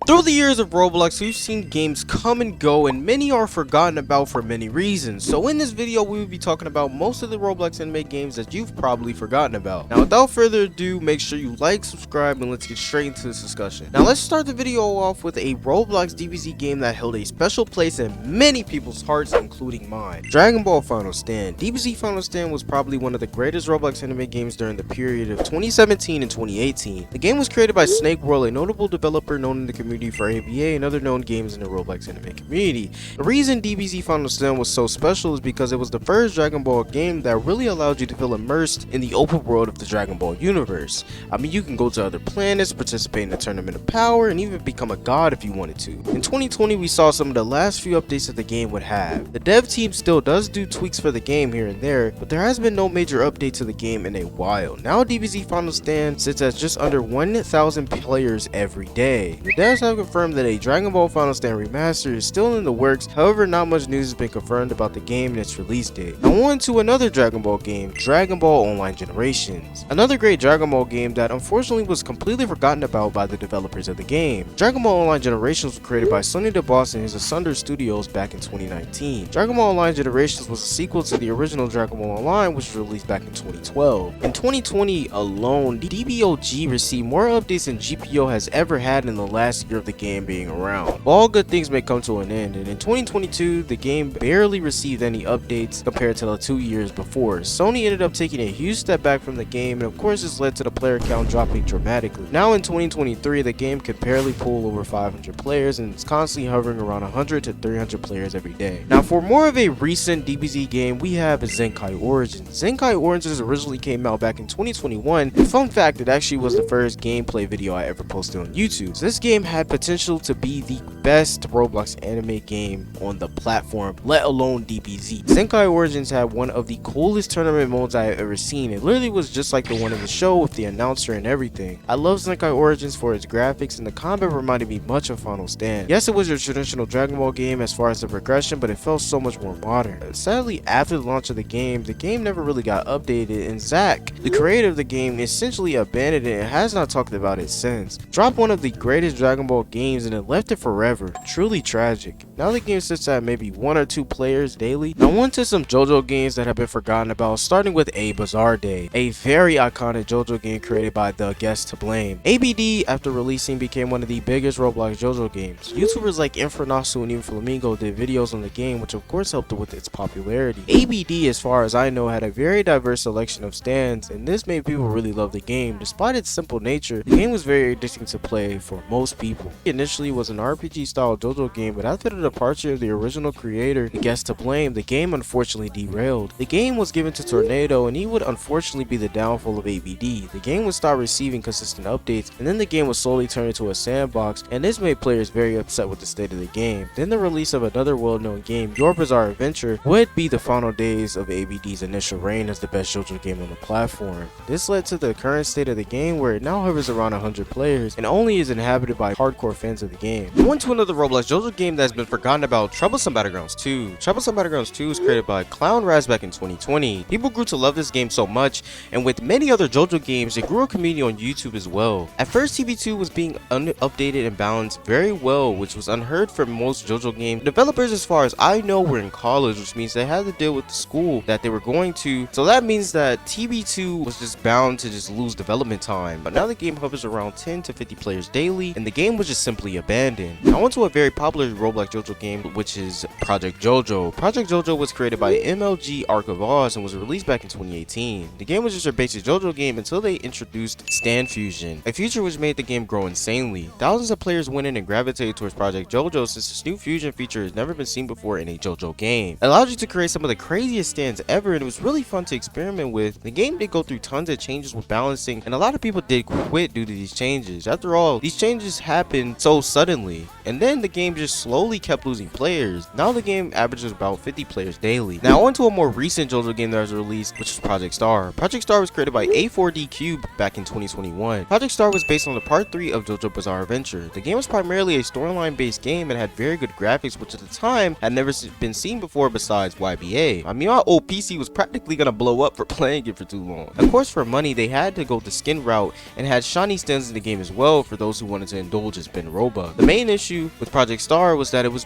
Through the years of Roblox, we've seen games come and go, and many are forgotten about for many reasons. So in this video, we will be talking about most of the Roblox anime games that you've probably forgotten about. Now without further ado, make sure you like, subscribe, and let's get straight into this discussion. Now let's start the video off with a Roblox DBZ game that held a special place in many people's hearts, including mine. Dragon Ball Final Stand. DBZ Final Stand was probably one of the greatest Roblox anime games during the period of 2017 and 2018. The game was created by Snake World, a notable developer known in the community for ABA and other known games in the Roblox anime community. The reason DBZ Final Stand was so special is because it was the first Dragon Ball game that really allowed you to feel immersed in the open world of the Dragon Ball universe. I mean, you can go to other planets, participate in a tournament of power, and even become a god if you wanted to. In 2020, we saw some of the last few updates that the game would have. The dev team still does do tweaks for the game here and there, but there has been no major update to the game in a while. Now DBZ Final Stand sits at just under 1,000 players every day. The devs have confirmed that a Dragon Ball Final Stand remaster is still in the works. However, not much news has been confirmed about the game and its release date. Now on to another Dragon Ball game, Dragon Ball Online Generations. Another great Dragon Ball game that unfortunately was completely forgotten about by the developers of the game. Dragon Ball Online Generations was created by Sonny DeBoss and his Asunder Studios back in 2019. Dragon Ball Online Generations was a sequel to the original Dragon Ball Online, which was released back in 2012. In 2020 alone, DBOG received more updates than GPO has ever had in the last year of the game being around. All good things may come to an end, and in 2022 the game barely received any updates compared to the 2 years before. Sony ended up taking a huge step back from the game, and of course this led to the player count dropping dramatically. Now in 2023 the game could barely pull over 500 players, and it's constantly hovering around 100 to 300 players every day. Now for more of a recent DBZ game, we have Zenkai Origins. Zenkai Origins originally came out back in 2021, and fun fact, it actually was the first gameplay video I ever posted on YouTube. So this game had potential to be the best Roblox anime game on the platform, let alone DBZ. Zenkai Origins had one of the coolest tournament modes I have ever seen. It literally was just like the one in the show with the announcer and everything. I love Zenkai Origins for its graphics, and the combat reminded me much of Final Stand. Yes, it was your traditional Dragon Ball game as far as the progression, but it felt so much more modern. Sadly, after the launch of the game never really got updated, and Zach, the creator of the game, essentially abandoned it and has not talked about it since. Dropped one of the greatest Dragon Ball games and it left it forever. Truly tragic. Now the game sits at maybe 1 or 2 players daily. Now on to some JoJo games that have been forgotten about, starting with A Bizarre Day, a very iconic JoJo game created by the Guest to Blame. ABD, after releasing, became one of the biggest Roblox JoJo games. YouTubers like Infernasu and even Flamingo did videos on the game, which of course helped with its popularity. ABD, as far as I know, had a very diverse selection of stands, and this made people really love the game. Despite its simple nature, the game was very addicting to play for most people. Initially was an RPG style JoJo game, but after the departure of the original creator, the Guest to Blame, the game unfortunately derailed. The game was given to Tornado, and he would unfortunately be the downfall of ABD. The game would start receiving consistent updates, and then the game would slowly turn into a sandbox, and this made players very upset with the state of the game. Then the release of another well-known game, Your Bizarre Adventure, would be the final days of ABD's initial reign as the best JoJo game on the platform. This led to the current state of the game, where it now hovers around 100 players and only is inhabited by hardcore fans of the game. On to another Roblox JoJo game that's been forgotten about, Troublesome Battlegrounds 2. Troublesome Battlegrounds 2 was created by Clown Raz back in 2020. People grew to love this game so much, and with many other JoJo games, it grew a community on YouTube as well. At first, TB2 was being updated and balanced very well, which was unheard for most JoJo games. Developers, as far as I know, were in college, which means they had to deal with the school that they were going to, so that means that TB2 was just bound to just lose development time. But now the game hovers around 10 to 50 players daily, and the game was just simply abandoned. Now on to a very popular Roblox JoJo game, which is Project JoJo. Project JoJo was created by MLG Arc of Oz and was released back in 2018. The game was just a basic JoJo game until they introduced Stand Fusion, a feature which made the game grow insanely. Thousands of players went in and gravitated towards Project JoJo since this new fusion feature has never been seen before in a JoJo game. It allowed you to create some of the craziest stands ever, and it was really fun to experiment with. The game did go through tons of changes with balancing, and a lot of people did quit due to these changes. After all, these changes happened so suddenly, and then the game just slowly kept kept losing players. Now the game averages about 50 players daily. Now on to a more recent JoJo game that was released, which is Project Star. Project Star was created by A4D Cube back in 2021. Project Star was based on the part 3 of JoJo Bizarre Adventure. The game was primarily a storyline based game and had very good graphics, which at the time had never been seen before besides YBA. I mean, my old PC was practically gonna blow up for playing it for too long. Of course, for money they had to go the skin route and had shiny skins in the game as well for those who wanted to indulge in spin Robux. The main issue with Project Star was that it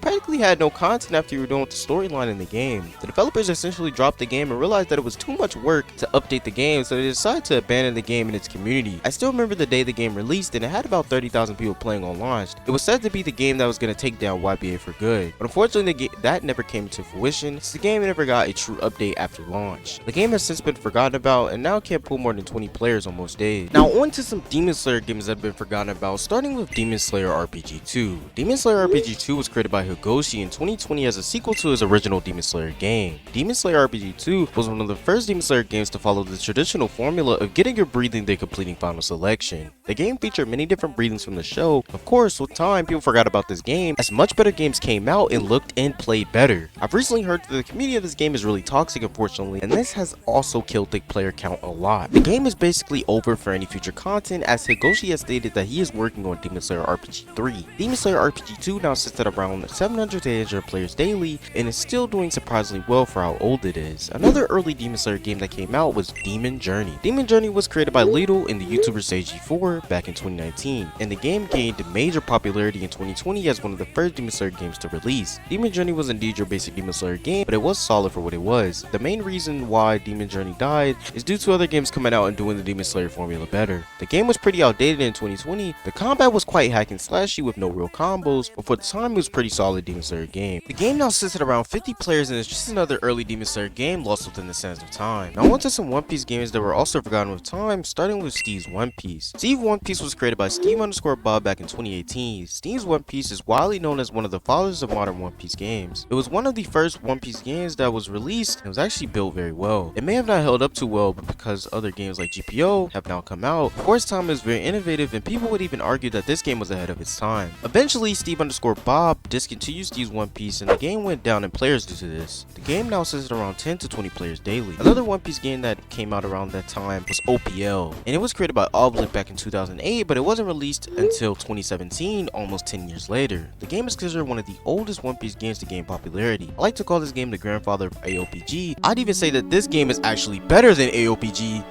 practically had no content after you were done with the storyline in the game. The developers essentially dropped the game and realized that it was too much work to update the game, so they decided to abandon the game and its community. I still remember the day the game released and it had about 30,000 people playing on launch. It was said to be the game that was going to take down YBA for good, but unfortunately that never came to fruition since the game never got a true update after launch. The game has since been forgotten about and now can't pull more than 20 players on most days. Now on to some Demon Slayer games that have been forgotten about, starting with Demon Slayer RPG 2. Demon Slayer RPG 2 was created by Egoist in 2020 as a sequel to his original Demon Slayer game. Demon Slayer RPG 2 was one of the first Demon Slayer games to follow the traditional formula of getting your breathing then completing final selection. The game featured many different breathings from the show. Of course, with time, people forgot about this game as much better games came out and looked and played better. I've recently heard that the community of this game is really toxic, unfortunately, and this has also killed the player count a lot. The game is basically over for any future content, as Higoshi has stated that he is working on Demon Slayer RPG 3. Demon Slayer RPG 2 now sits at around 700 to 800 players daily and is still doing surprisingly well for how old it is. Another early Demon Slayer game that came out was Demon Journey. Demon Journey was created by Lidl and the YouTuber SageG4 back in 2019, and the game gained major popularity in 2020 as one of the first Demon Slayer games to release. Demon Journey was indeed your basic Demon Slayer game, but it was solid for what it was. The main reason why Demon Journey died is due to other games coming out and doing the Demon Slayer formula better. The game was pretty outdated in 2020. The combat was quite hack and slashy with no real combos, but for the time it was pretty solid Demon Slayer game. The game now sits at around 50 players and is just another early Demon Slayer game lost within the sands of time. Now on to some One Piece games that were also forgotten with time, starting with Steve's One Piece. Steve One Piece was created by Steve_Bob back in 2018. Steve's One Piece is widely known as one of the fathers of modern One Piece games. It was one of the first One Piece games that was released and was actually built very well. It may have not held up too well, but because other games like GPO have now come out, of course time is very innovative and people would even argue that this game was ahead of its time. Eventually Steve_Bob discontinued Steve's One Piece and the game went down in players due to this. The game now sits at around 10 to 20 players daily. Another One Piece game that came out around that time was OPL, and it was created by Oblique back in 2008, but it wasn't released until 2017, almost 10 years later. The game is considered one of the oldest One Piece games to gain popularity. I like to call this game the grandfather of AOPG. I'd even say that this game is actually better than AOPG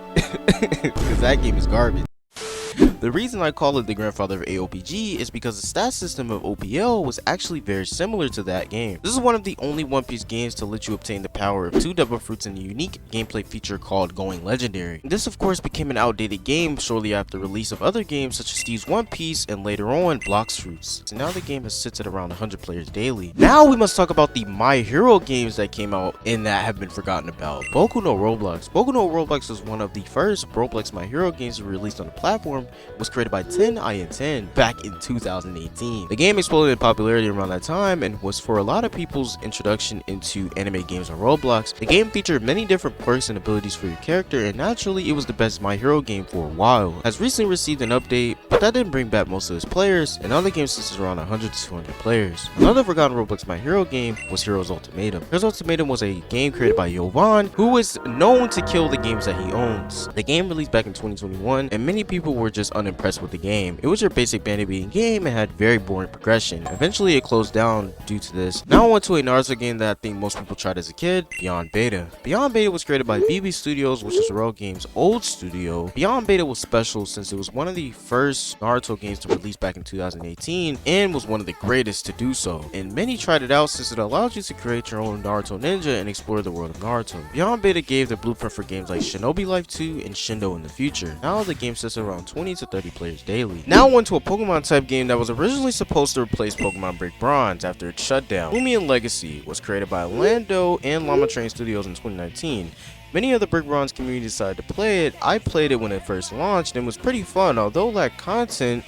because that game is garbage. The reason I call it the grandfather of AOPG is because the stat system of OPL was actually very similar to that game. This is one of the only One Piece games to let you obtain the power of 2 devil fruits and a unique gameplay feature called Going Legendary. This of course became an outdated game shortly after the release of other games such as Steve's One Piece and later on Blox Fruits. So now the game has sits at around 100 players daily. Now we must talk about the My Hero games that came out and that have been forgotten about. Boku No Roblox. Boku No Roblox was one of the first Roblox My Hero games released on the platform. Was created by 10 back in 2018. The game exploded in popularity around that time and was for a lot of people's introduction into anime games on Roblox. The game featured many different perks and abilities for your character, and naturally it was the best My Hero game for a while. Has recently received an update, but that didn't bring back most of its players, and now the game sits around 100 to 200 players. Another forgotten Roblox My Hero game was Heroes Ultimatum. Heroes Ultimatum was a game created by Yovan, who is known to kill the games that he owns. The game released back in 2021, and many people were just unimpressed with the game. It was your basic bandit beating game and had very boring progression. Eventually it closed down due to this. Now on to a Naruto game that I think most people tried as a kid, Beyond Beta. Beyond Beta was created by BB Studios, which is Rail Games' old studio. Beyond Beta was special since it was one of the first Naruto games to release back in 2018 and was one of the greatest to do so. And many tried it out since it allowed you to create your own Naruto ninja and explore the world of Naruto. Beyond Beta gave the blueprint for games like Shinobi Life 2 and Shindo in the future. Now the game sits around 20 to 30 players daily. Now on to a Pokemon type game that was originally supposed to replace Pokemon Break Bronze after its shutdown. Loomian Legacy was created by Lando and Llama Train Studios in 2019. Many of the Brick Bronze community decided to play it. I played it when it first launched and it was pretty fun, although lacked content,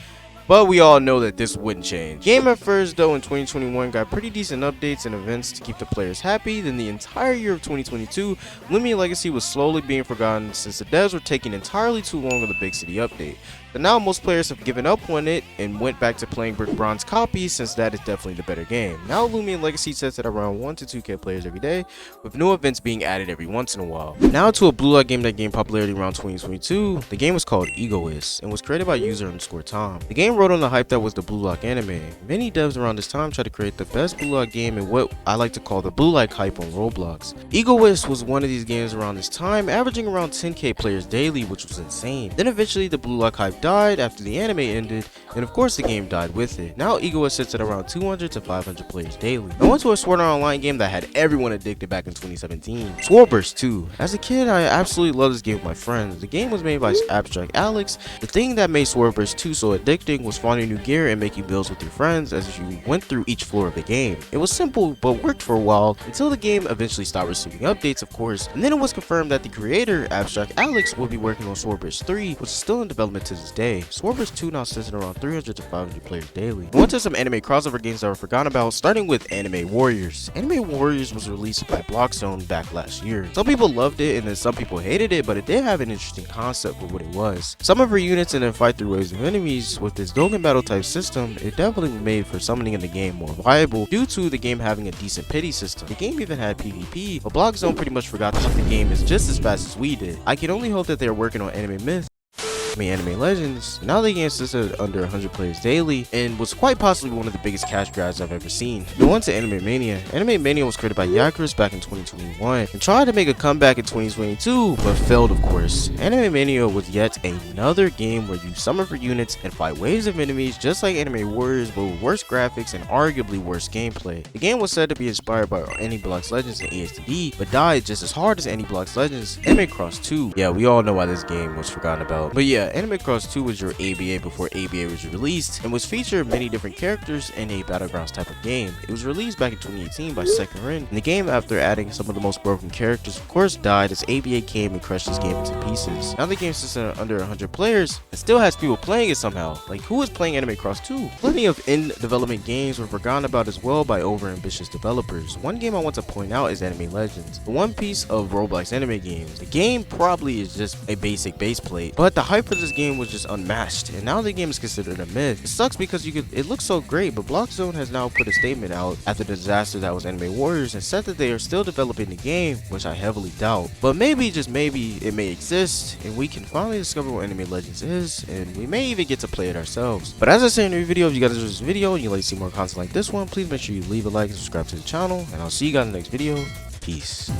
but we all know that this wouldn't change. Game at first though in 2021 got pretty decent updates and events to keep the players happy. Then the entire year of 2022, Loomian Legacy was slowly being forgotten since the devs were taking entirely too long on the big city update. The but now most players have given up on it and went back to playing brick bronze copies, since that is definitely the better game. Now Loomian Legacy sets at around 1 to 2k players every day, with new events being added every once in a while. Now to a blue light game that gained popularity around 2022. The game was called Egoist and was created by user_Tom. The game rode on the hype that was the blue lock anime. Many devs around this time tried to create the best blue lock game in what I like to call the blue light hype on Roblox. Egoist was one of these games around this time, averaging around 10k players daily, which was insane. Then eventually the blue lock hype died after the anime ended, and of course the game died with it. Now Egoist sits at around 200 to 500 players daily. I went to a Sword Art Online game that had everyone addicted back in 2017. Swordburst 2. As a kid, I absolutely loved this game with my friends. The game was made by Abstract Alex. The thing that made Swordburst 2 so addicting was finding new gear and making builds with your friends as you went through each floor of the game. It was simple but worked for a while until the game eventually stopped receiving updates, of course, and then it was confirmed that the creator, Abstract Alex, will be working on Swordburst 3, which is still in development to this day. Swordburst 2 now sits at around 300 to 500 players daily. We went to some anime crossover games that were forgotten about, starting with Anime Warriors. Anime Warriors was released by Blockzone back last year. Some people loved it and then some people hated it, but it did have an interesting concept for what it was. Summon for units and then fight through waves of enemies. With this Dokkan Battle type system, it definitely made for summoning in the game more viable due to the game having a decent pity system. The game even had PvP, but Blockzone pretty much forgot to up the game is just as fast as we did. I can only hope that they are working on Anime Legends. Now the game sits at under 100 players daily and was quite possibly one of the biggest cash grabs I've ever seen. Now on to Anime Mania. Anime Mania was created by Yakuris back in 2021 and tried to make a comeback in 2022 but failed, of course. Anime Mania was yet another game where you summon for units and fight waves of enemies just like Anime Warriors, but with worse graphics and arguably worse gameplay. The game was said to be inspired by Aniblox Legends and ESTD but died just as hard as Aniblox Legends. Anime Cross 2. Yeah, we all know why this game was forgotten about. But yeah, Anime Cross 2 was your ABA before ABA was released and was featured many different characters in a Battlegrounds type of game. It was released back in 2018 by Second Rin, and the game, after adding some of the most broken characters, of course died as ABA came and crushed this game into pieces. Now the game sits at under 100 players and still has people playing it somehow. Like, who is playing Anime Cross 2? Plenty of in-development games were forgotten about as well by over-ambitious developers. One game I want to point out is Anime Legends, the one piece of Roblox anime games. The game probably is just a basic base plate, but the hype for this game was just unmatched, and now the game is considered a myth. It sucks because it looks so great, but Blockzone has now put a statement out after the disaster that was Anime Warriors and said that they are still developing the game, which I heavily doubt. But maybe, just maybe, it may exist and we can finally discover what Anime Legends is, and we may even get to play it ourselves. But as I say in every video, if you guys enjoyed this video and you'd like to see more content like this one, please make sure you leave a like and subscribe to the channel, and I'll see you guys in the next video. Peace.